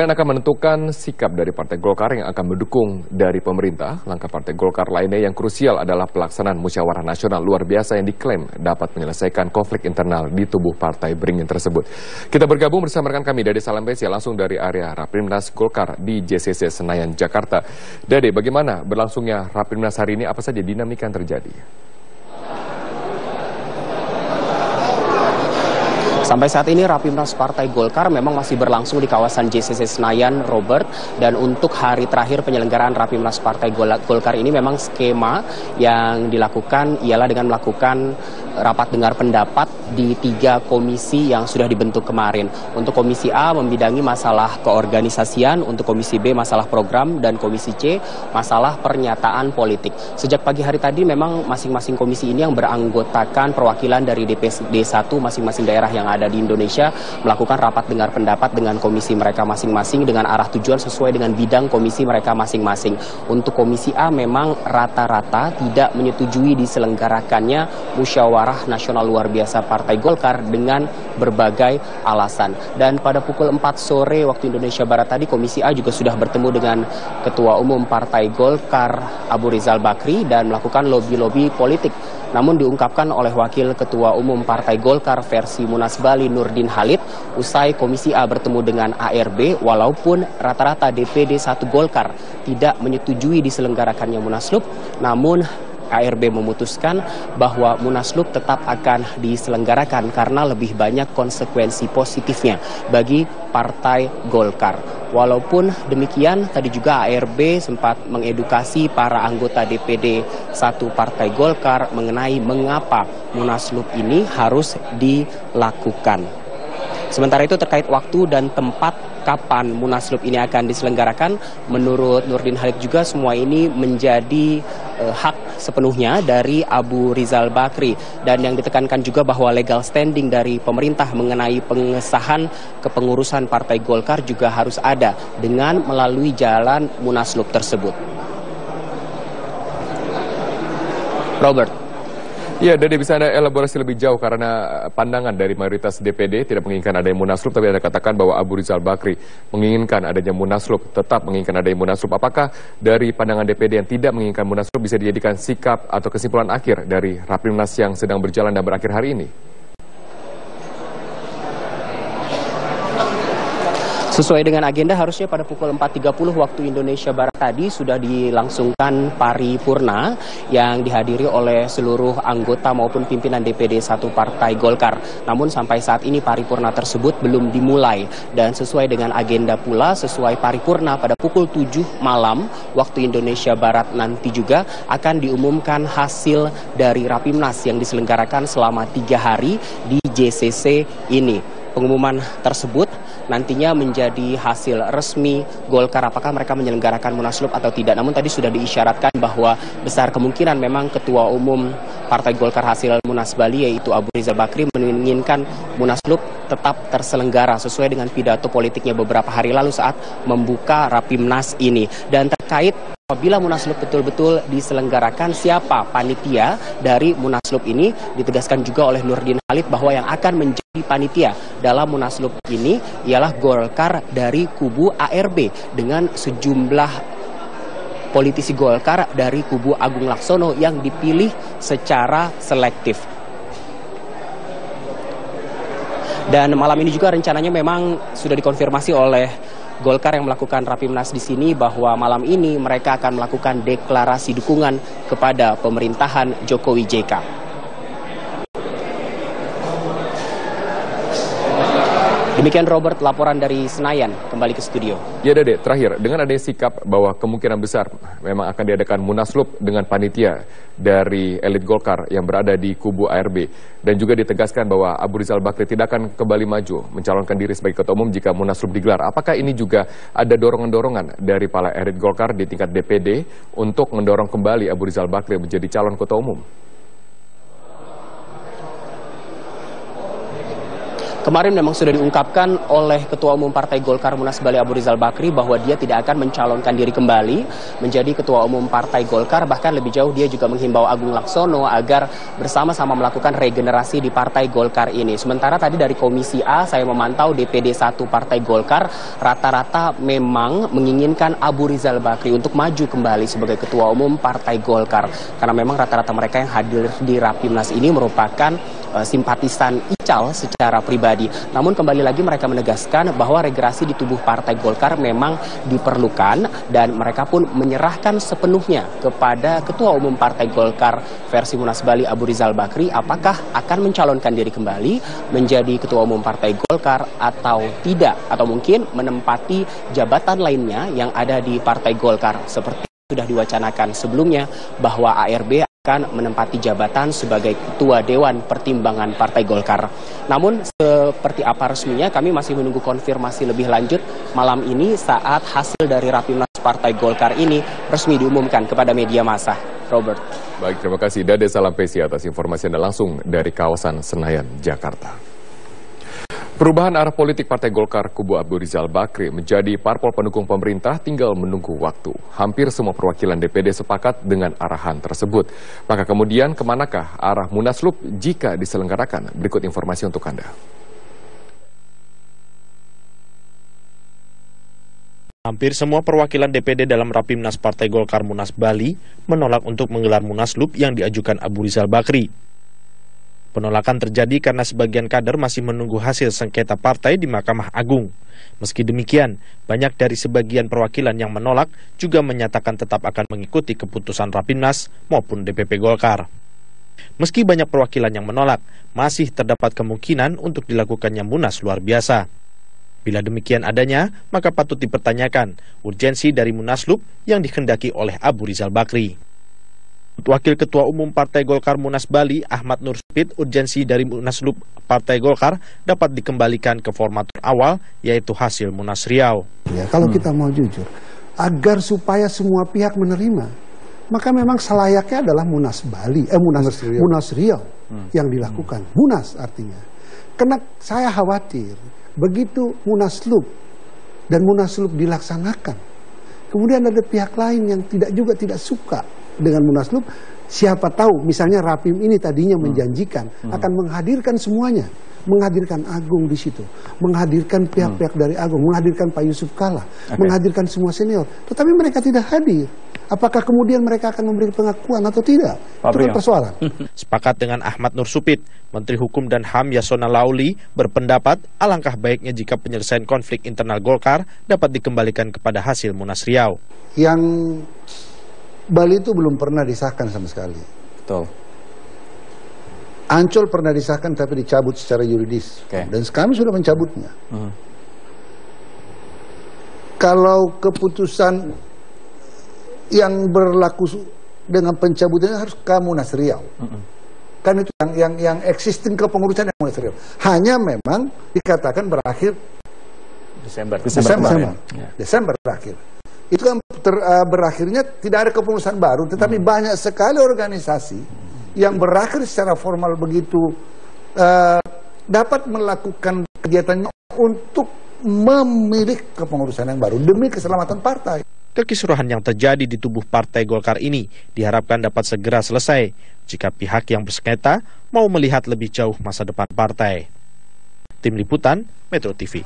Yang akan menentukan sikap dari Partai Golkar yang akan mendukung dari pemerintah. Langkah Partai Golkar lainnya yang krusial adalah pelaksanaan musyawarah nasional luar biasa yang diklaim dapat menyelesaikan konflik internal di tubuh partai beringin tersebut. Kita bergabung bersama rekan kami Dede Salampesi langsung dari area Rapimnas Golkar di JCC Senayan, Jakarta. Dede, bagaimana berlangsungnya Rapimnas hari ini? Apa saja dinamika yang terjadi? Sampai saat ini Rapimnas Partai Golkar memang masih berlangsung di kawasan JCC Senayan, Robert. Dan untuk hari terakhir penyelenggaraan Rapimnas Partai Golkar ini memang skema yang dilakukan ialah dengan melakukan rapat dengar pendapat di 3 komisi yang sudah dibentuk kemarin. Untuk komisi A membidangi masalah keorganisasian, untuk komisi B masalah program, dan komisi C masalah pernyataan politik. Sejak pagi hari tadi memang masing-masing komisi ini yang beranggotakan perwakilan dari DPD 1 masing-masing daerah yang ada di Indonesia melakukan rapat dengar pendapat dengan komisi mereka masing-masing dengan arah tujuan sesuai dengan bidang komisi mereka masing-masing. Untuk komisi A memang rata-rata tidak menyetujui diselenggarakannya musyawarah nasional luar biasa Partai Golkar dengan berbagai alasan. Dan pada pukul 4 sore waktu Indonesia Barat tadi komisi A juga sudah bertemu dengan Ketua Umum Partai Golkar Abu Rizal Bakri dan melakukan lobi-lobi politik. Namun diungkapkan oleh Wakil Ketua Umum Partai Golkar versi Munas Bali Nurdin Halid, usai Komisi A bertemu dengan ARB, walaupun rata-rata DPD 1 Golkar tidak menyetujui diselenggarakannya Munaslup, namun ARB memutuskan bahwa Munaslup tetap akan diselenggarakan karena lebih banyak konsekuensi positifnya bagi Partai Golkar. Walaupun demikian, tadi juga ARB sempat mengedukasi para anggota DPD 1 Partai Golkar mengenai mengapa Munaslup ini harus dilakukan. Sementara itu terkait waktu dan tempat kapan Munaslup ini akan diselenggarakan, menurut Nurdin Halid juga semua ini menjadi hak sepenuhnya dari Abu Rizal Bakri. Dan yang ditekankan juga bahwa legal standing dari pemerintah mengenai pengesahan kepengurusan Partai Golkar juga harus ada dengan melalui jalan Munaslup tersebut. Robert. Ya, Dede, bisa Anda elaborasi lebih jauh karena pandangan dari mayoritas DPD tidak menginginkan adanya Munaslup, tapi Anda katakan bahwa Abu Rizal Bakri menginginkan adanya Munaslup, tetap menginginkan adanya Munaslup. Apakah dari pandangan DPD yang tidak menginginkan Munaslup bisa dijadikan sikap atau kesimpulan akhir dari Rapimnas yang sedang berjalan dan berakhir hari ini? Sesuai dengan agenda harusnya pada pukul 4.30 waktu Indonesia Barat tadi sudah dilangsungkan paripurna yang dihadiri oleh seluruh anggota maupun pimpinan DPD 1 Partai Golkar. Namun sampai saat ini paripurna tersebut belum dimulai dan sesuai dengan agenda pula sesuai paripurna pada pukul 7 malam waktu Indonesia Barat nanti juga akan diumumkan hasil dari Rapimnas yang diselenggarakan selama 3 hari di JCC ini. Pengumuman tersebut nantinya menjadi hasil resmi Golkar apakah mereka menyelenggarakan Munaslup atau tidak. Namun tadi sudah diisyaratkan bahwa besar kemungkinan memang Ketua Umum Partai Golkar hasil Munas Bali yaitu Abu Rizal Bakri menginginkan Munaslup tetap terselenggara sesuai dengan pidato politiknya beberapa hari lalu saat membuka Rapimnas ini. Dan terkait apabila Munaslup betul-betul diselenggarakan, siapa panitia dari Munaslup ini, ditegaskan juga oleh Nurdin Halid bahwa yang akan menjadi panitia dalam Munaslup ini ialah Golkar dari kubu ARB dengan sejumlah politisi Golkar dari kubu Agung Laksono yang dipilih secara selektif. Dan malam ini juga rencananya memang sudah dikonfirmasi oleh Golkar yang melakukan Rapimnas di sini bahwa malam ini mereka akan melakukan deklarasi dukungan kepada pemerintahan Jokowi JK. Demikian Robert, laporan dari Senayan, kembali ke studio. Ya Dede, terakhir, dengan adanya sikap bahwa kemungkinan besar memang akan diadakan Munaslup dengan panitia dari elit Golkar yang berada di kubu ARB, dan juga ditegaskan bahwa Abu Rizal Bakri tidak akan kembali maju mencalonkan diri sebagai ketua umum jika Munaslup digelar. Apakah ini juga ada dorongan-dorongan dari para elit Golkar di tingkat DPD untuk mendorong kembali Abu Rizal Bakri menjadi calon ketua umum? Kemarin memang sudah diungkapkan oleh Ketua Umum Partai Golkar Munas Bali Abu Rizal Bakri bahwa dia tidak akan mencalonkan diri kembali menjadi Ketua Umum Partai Golkar. Bahkan lebih jauh dia juga menghimbau Agung Laksono agar bersama-sama melakukan regenerasi di Partai Golkar ini. Sementara tadi dari Komisi A saya memantau DPD 1 Partai Golkar rata-rata memang menginginkan Abu Rizal Bakri untuk maju kembali sebagai Ketua Umum Partai Golkar. Karena memang rata-rata mereka yang hadir di Rapimnas ini merupakan simpatisan Ical secara pribadi. Namun kembali lagi mereka menegaskan bahwa regenerasi di tubuh Partai Golkar memang diperlukan dan mereka pun menyerahkan sepenuhnya kepada Ketua Umum Partai Golkar versi Munas Bali Abu Rizal Bakri apakah akan mencalonkan diri kembali menjadi Ketua Umum Partai Golkar atau tidak, atau mungkin menempati jabatan lainnya yang ada di Partai Golkar seperti sudah diwacanakan sebelumnya bahwa ARB akan menempati jabatan sebagai Ketua Dewan Pertimbangan Partai Golkar. Namun seperti apa resminya kami masih menunggu konfirmasi lebih lanjut malam ini saat hasil dari Rapimnas Partai Golkar ini resmi diumumkan kepada media massa. Robert. Baik, terima kasih Dade Salampesi atas informasi Anda langsung dari kawasan Senayan, Jakarta. Perubahan arah politik Partai Golkar kubu Abu Rizal Bakri menjadi parpol pendukung pemerintah tinggal menunggu waktu. Hampir semua perwakilan DPD sepakat dengan arahan tersebut. Maka kemudian kemanakah arah Munaslup jika diselenggarakan? Berikut informasi untuk Anda. Hampir semua perwakilan DPD dalam Rapimnas Partai Golkar Munas Bali menolak untuk menggelar Munaslup yang diajukan Abu Rizal Bakri. Penolakan terjadi karena sebagian kader masih menunggu hasil sengketa partai di Mahkamah Agung. Meski demikian, banyak dari sebagian perwakilan yang menolak juga menyatakan tetap akan mengikuti keputusan Rapimnas maupun DPP Golkar. Meski banyak perwakilan yang menolak, masih terdapat kemungkinan untuk dilakukannya Munas luar biasa. Bila demikian adanya, maka patut dipertanyakan urgensi dari Munaslup yang dikehendaki oleh Abu Rizal Bakri. Wakil Ketua Umum Partai Golkar Munas Bali, Ahmad Nur Supit, urgensi dari Munaslup Partai Golkar dapat dikembalikan ke formatur awal, yaitu hasil Munas Riau. Ya, kalau kita mau jujur, agar supaya semua pihak menerima, maka memang selayaknya adalah Munas Bali, Munas Riau yang dilakukan. Munas artinya. Karena saya khawatir, begitu Munaslup dan Munaslup dilaksanakan, kemudian ada pihak lain yang tidak suka dengan Munaslup, siapa tahu misalnya Rapim ini tadinya menjanjikan akan menghadirkan semuanya, menghadirkan Agung di situ, menghadirkan pihak-pihak dari Agung, menghadirkan Pak Yusuf Kalla, menghadirkan semua senior, tetapi mereka tidak hadir. Apakah kemudian mereka akan memberi pengakuan atau tidak? Itu kan persoalan. Sepakat dengan Ahmad Nur Supit, Menteri Hukum dan HAM Yasona Lauli berpendapat alangkah baiknya jika penyelesaian konflik internal Golkar dapat dikembalikan kepada hasil Munas Riau. Yang Bali itu belum pernah disahkan sama sekali. Betul. Ancol pernah disahkan tapi dicabut secara yuridis. Dan kami sudah mencabutnya. Kalau keputusan yang berlaku dengan pencabutannya harus ke Munas Riau. Kan itu yang existing kepengurusan yang Munas Riau. Hanya memang dikatakan berakhir Desember berakhir. Itu kan berakhirnya tidak ada kepengurusan baru, tetapi banyak sekali organisasi yang berakhir secara formal begitu dapat melakukan kegiatannya untuk memilih kepengurusan yang baru demi keselamatan partai. Kekisruhan yang terjadi di tubuh Partai Golkar ini diharapkan dapat segera selesai jika pihak yang bersengketa mau melihat lebih jauh masa depan partai. Tim Liputan, Metro TV.